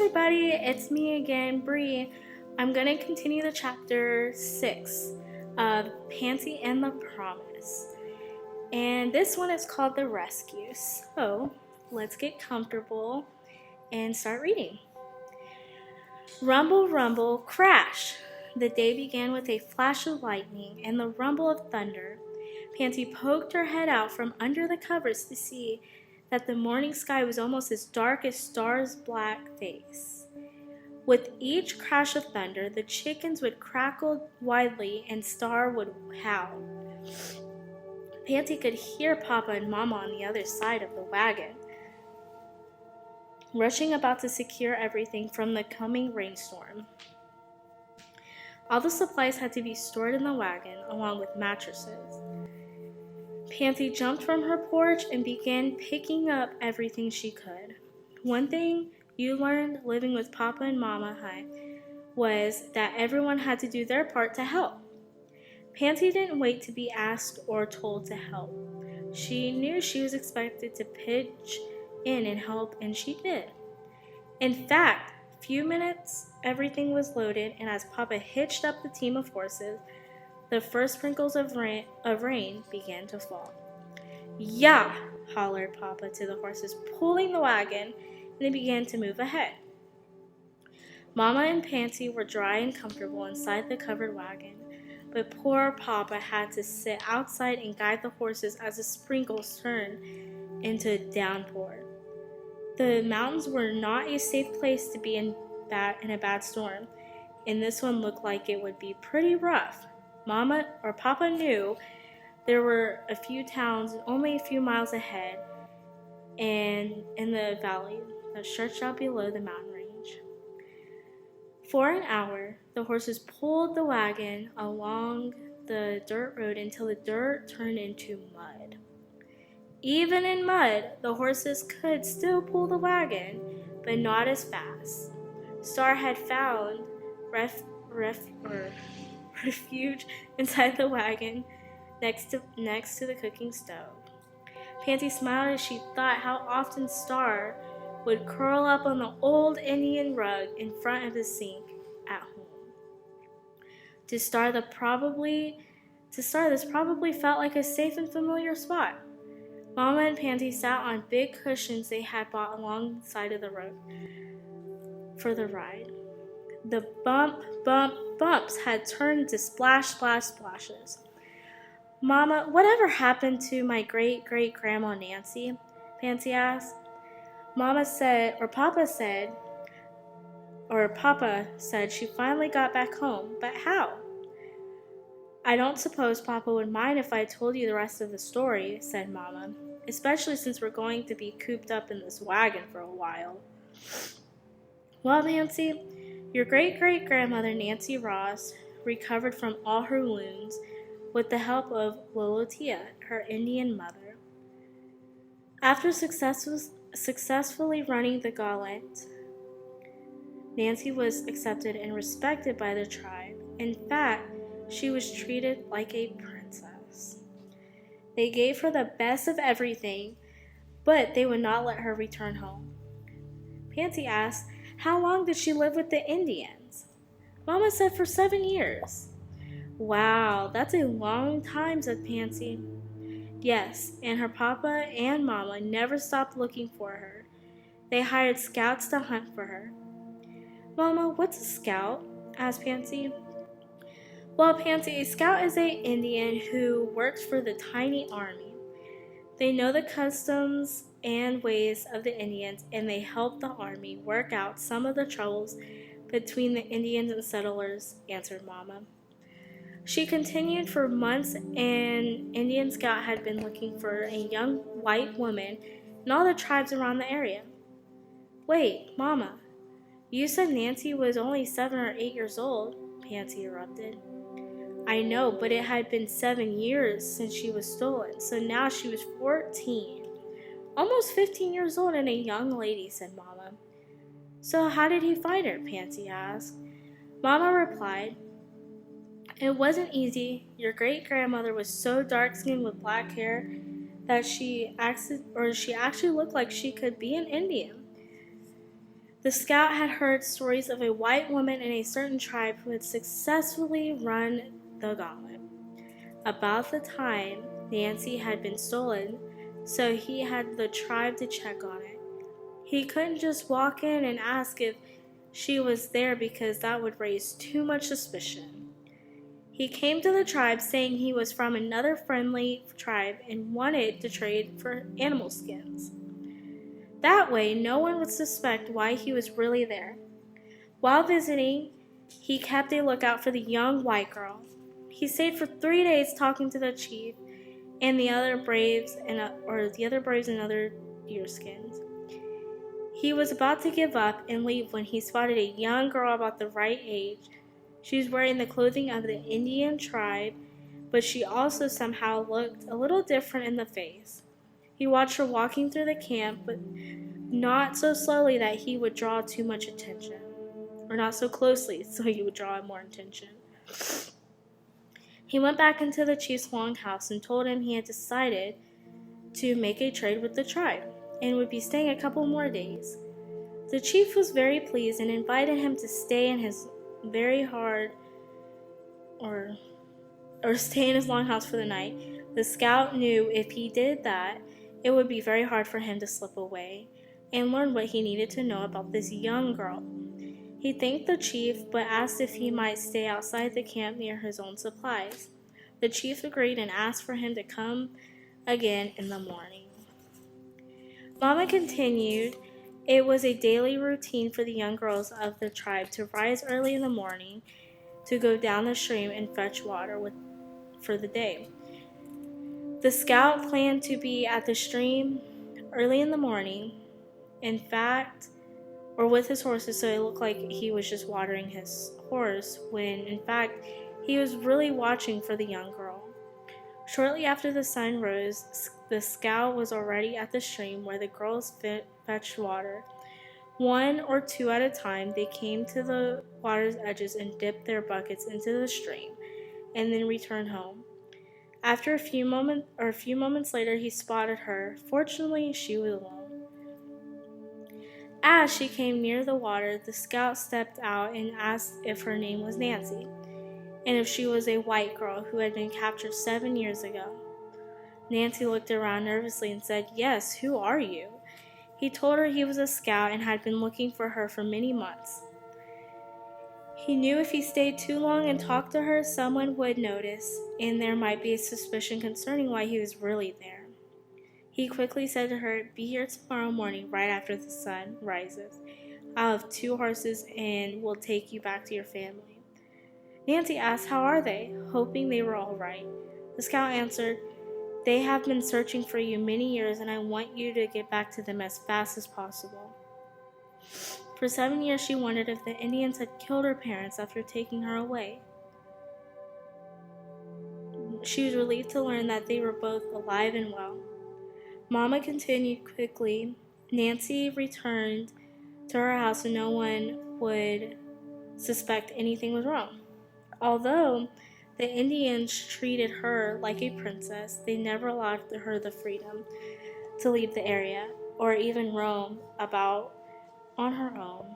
everybody, it's me again, Bree. I'm going to continue the chapter 6 of Pansy and the Promise. And this one is called The Rescue. So, let's get comfortable and start reading. Rumble, rumble, crash! The day began with a flash of lightning and the rumble of thunder. Pansy poked her head out from under the covers to see that the morning sky was almost as dark as Star's black face. With each crash of thunder, the chickens would crackle wildly and Star would howl. Pansy could hear Papa and Mama on the other side of the wagon, rushing about to secure everything from the coming rainstorm. All the supplies had to be stored in the wagon, along with mattresses. Pansy jumped from her porch and began picking up everything she could. One thing you learned living with Papa and Mama was that everyone had to do their part to help. Pansy didn't wait to be asked or told to help. She knew she was expected to pitch in and help, and she did. In fact, a few minutes, everything was loaded, and as Papa hitched up the team of horses, the first sprinkles of rain began to fall. "Yah!" hollered Papa to the horses, pulling the wagon, and they began to move ahead. Mama and Pansy were dry and comfortable inside the covered wagon, but poor Papa had to sit outside and guide the horses as the sprinkles turned into a downpour. The mountains were not a safe place to be in a bad storm, and this one looked like it would be pretty rough. Papa knew there were a few towns only a few miles ahead and in the valley that stretched out below the mountain range. For an hour, the horses pulled the wagon along the dirt road until the dirt turned into mud. Even in mud, the horses could still pull the wagon, but not as fast. Star had found refuge inside the wagon next to the cooking stove. Pansy smiled as she thought how often Star would curl up on the old Indian rug in front of the sink at home. To Star, this probably felt like a safe and familiar spot. Mama and Pansy sat on big cushions they had bought alongside of the road for the ride. The bumps had turned into splashes. "Mama, whatever happened to my great-great-grandma Nancy?" Pansy asked. Papa said she finally got back home, but how? "I don't suppose Papa would mind if I told you the rest of the story," said Mama, "especially since we're going to be cooped up in this wagon for a while." "Well, Pansy, your great-great-grandmother Nancy Ross recovered from all her wounds with the help of Lolotia, her Indian mother. After successfully running the gauntlet, Nancy was accepted and respected by the tribe. In fact, she was treated like a princess. They gave her the best of everything, but they would not let her return home." Pansy asked, "How long did she live with the Indians?" Mama said for 7 years. "Wow, that's a long time," said Pansy. "Yes, and her Papa and Mama never stopped looking for her. They hired scouts to hunt for her." "Mama, what's a scout?" asked Pansy. "Well, Pansy, a scout is an Indian who works for the tiny army. They know the customs and ways of the Indians, and they help the army work out some of the troubles between the Indians and settlers," answered Mama. She continued, "For months an Indian scout had been looking for a young white woman in all the tribes around the area." "Wait, Mama, you said Nancy was only 7 or 8 years old," Pansy interrupted. "I know, but it had been 7 years since she was stolen, so now she was 14. Almost 15 years old and a young lady," said Mama. "So how did he find her?" Pansy asked. Mama replied, "It wasn't easy. Your great-grandmother was so dark-skinned with black hair that she actually looked like she could be an Indian. The scout had heard stories of a white woman in a certain tribe who had successfully run the gauntlet. About the time Nancy had been stolen, so he had the tribe to check on it. He couldn't just walk in and ask if she was there because that would raise too much suspicion. He came to the tribe saying he was from another friendly tribe and wanted to trade for animal skins. That way, no one would suspect why he was really there. While visiting, he kept a lookout for the young white girl. He stayed for 3 days talking to the chief and the other braves and other deerskins. He was about to give up and leave when he spotted a young girl about the right age. She was wearing the clothing of the Indian tribe, but she also somehow looked a little different in the face. He watched her walking through the camp, but not so slowly that he would draw too much attention. Or not so closely, so he would draw more attention. He went back into the chief's longhouse and told him he had decided to make a trade with the tribe and would be staying a couple more days. The chief was very pleased and invited him to stay in his stay in his longhouse for the night. The scout knew if he did that, it would be very hard for him to slip away and learn what he needed to know about this young girl. He thanked the chief, but asked if he might stay outside the camp near his own supplies. The chief agreed and asked for him to come again in the morning. Mama continued. It was a daily routine for the young girls of the tribe to rise early in the morning to go down the stream and fetch water for the day. The scout planned to be at the stream early in the morning, with his horses, so it looked like he was just watering his horse, when in fact he was really watching for the young girl. Shortly after the sun rose, the scout was already at the stream where the girls fetched water. 1 or 2 at a time, they came to the water's edges and dipped their buckets into the stream, and then returned home. After a few moments later, he spotted her. Fortunately, she was alone. As she came near the water, the scout stepped out and asked if her name was Nancy, and if she was a white girl who had been captured 7 years ago. Nancy looked around nervously and said, "Yes, who are you?" He told her he was a scout and had been looking for her for many months. He knew if he stayed too long and talked to her, someone would notice, and there might be a suspicion concerning why he was really there. He quickly said to her, "Be here tomorrow morning right after the sun rises. I'll have 2 horses and will take you back to your family." Nancy asked, "How are they?" hoping they were all right. The scout answered, "They have been searching for you many years, and I want you to get back to them as fast as possible." For 7 years she wondered if the Indians had killed her parents after taking her away. She was relieved to learn that they were both alive and well. Mama continued quickly. Nancy returned to her house and no one would suspect anything was wrong. Although the Indians treated her like a princess, they never allowed her the freedom to leave the area or even roam about on her own.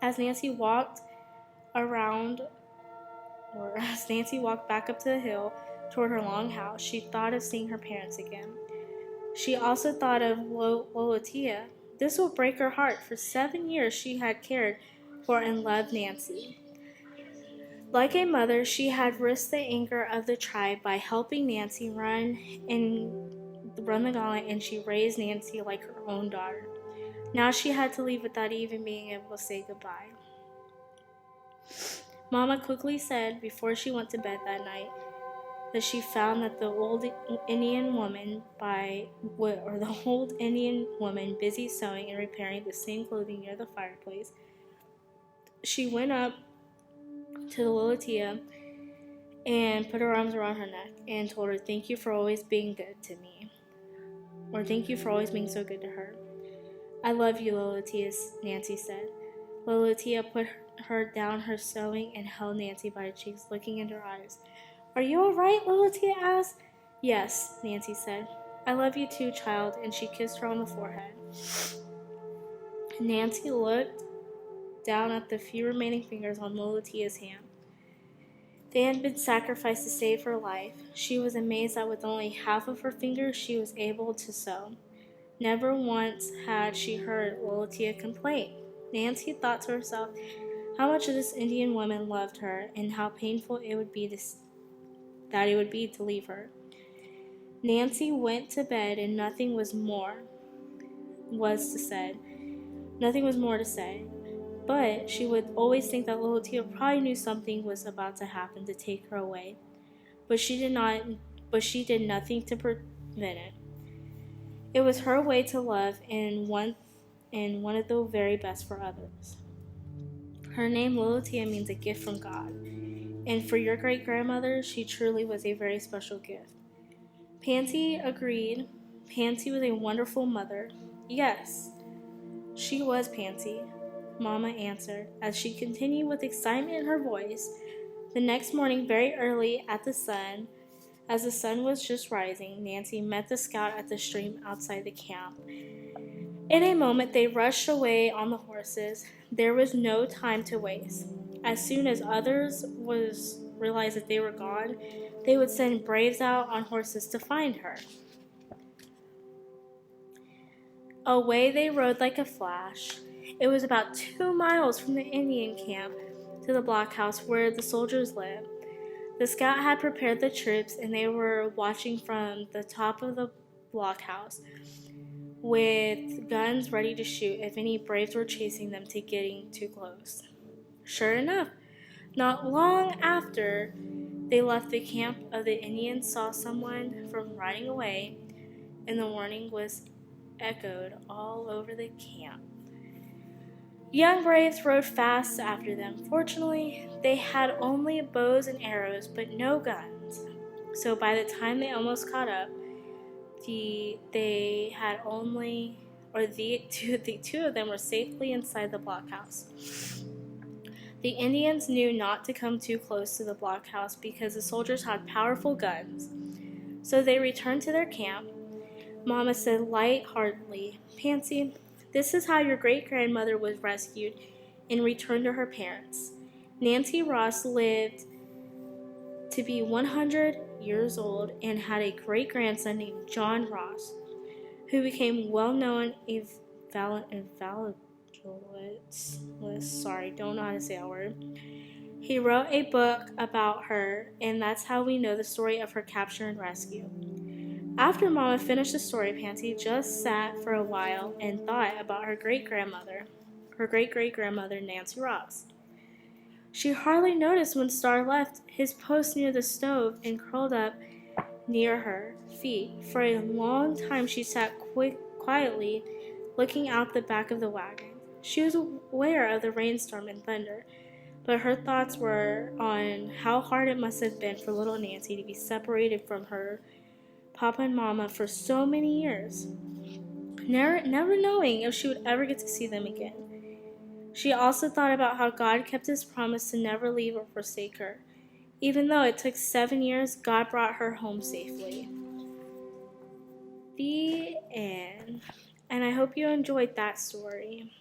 As Nancy walked back up to the hill toward her long house, she thought of seeing her parents again. She also thought of Lolotia. This will break her heart. For 7 years she had cared for and loved Nancy. Like a mother, she had risked the anger of the tribe by helping Nancy run the gauntlet, and she raised Nancy like her own daughter. Now she had to leave without even being able to say goodbye. Mama quickly said before she went to bed that night that she found that the old Indian woman busy sewing and repairing the same clothing near the fireplace. She went up to the Lolotia and put her arms around her neck and told her, "Thank you for always being good to me," or "Thank you for always being so good to her." "I love you, Lolotia," Nancy said. Lolotia put her down her sewing and held Nancy by the cheeks, looking into her eyes. "Are you all right?" Lolotia asked. "Yes," Nancy said. "I love you too, child," and she kissed her on the forehead. Nancy looked down at the few remaining fingers on Lolitia's hand. They had been sacrificed to save her life. She was amazed that with only half of her fingers she was able to sew. Never once had she heard Lolitia complain. Nancy thought to herself how much this Indian woman loved her and how painful it would be to leave her. Nancy went to bed and nothing was more to say. But she would always think that Lolitia probably knew something was about to happen to take her away. But she did nothing to prevent it. It was her way to love and wanted the very best for others. Her name Lolitia means a gift from God, and for your great-grandmother, she truly was a very special gift. Pansy agreed. Pansy was a wonderful mother. Yes, she was, Pansy, Mama answered, as she continued with excitement in her voice. The next morning, very early as the sun was just rising, Nancy met the scout at the stream outside the camp. In a moment, they rushed away on the horses. There was no time to waste. As soon as others realized that they were gone, they would send braves out on horses to find her. Away they rode like a flash. It was about 2 miles from the Indian camp to the blockhouse where the soldiers lived. The scout had prepared the troops, and they were watching from the top of the blockhouse with guns ready to shoot if any braves were chasing them to getting too close. Sure enough, not long after they left the camp of the Indians saw someone from riding away, and the warning was echoed all over the camp. Young braves rode fast after them. Fortunately, they had only bows and arrows, but no guns. So by the time they almost caught up, the two of them were safely inside the blockhouse. The Indians knew not to come too close to the blockhouse because the soldiers had powerful guns. So they returned to their camp. Mama said light-heartedly, "Pansy, this is how your great-grandmother was rescued and returned to her parents." Nancy Ross lived to be 100 years old and had a great-grandson named John Ross, who became well-known evangelist. Sorry, don't know how to say that word. He wrote a book about her, and that's how we know the story of her capture and rescue. After Mama finished the story, Pansy just sat for a while and thought about her great-great-grandmother, Nancy Ross. She hardly noticed when Star left his post near the stove and curled up near her feet. For a long time she sat quietly, looking out the back of the wagon. She was aware of the rainstorm and thunder, but her thoughts were on how hard it must have been for little Nancy to be separated from her Papa and Mama for so many years, never knowing if she would ever get to see them again. She also thought about how God kept his promise to never leave or forsake her. Even though it took 7 years, God brought her home safely. The end. And I hope you enjoyed that story.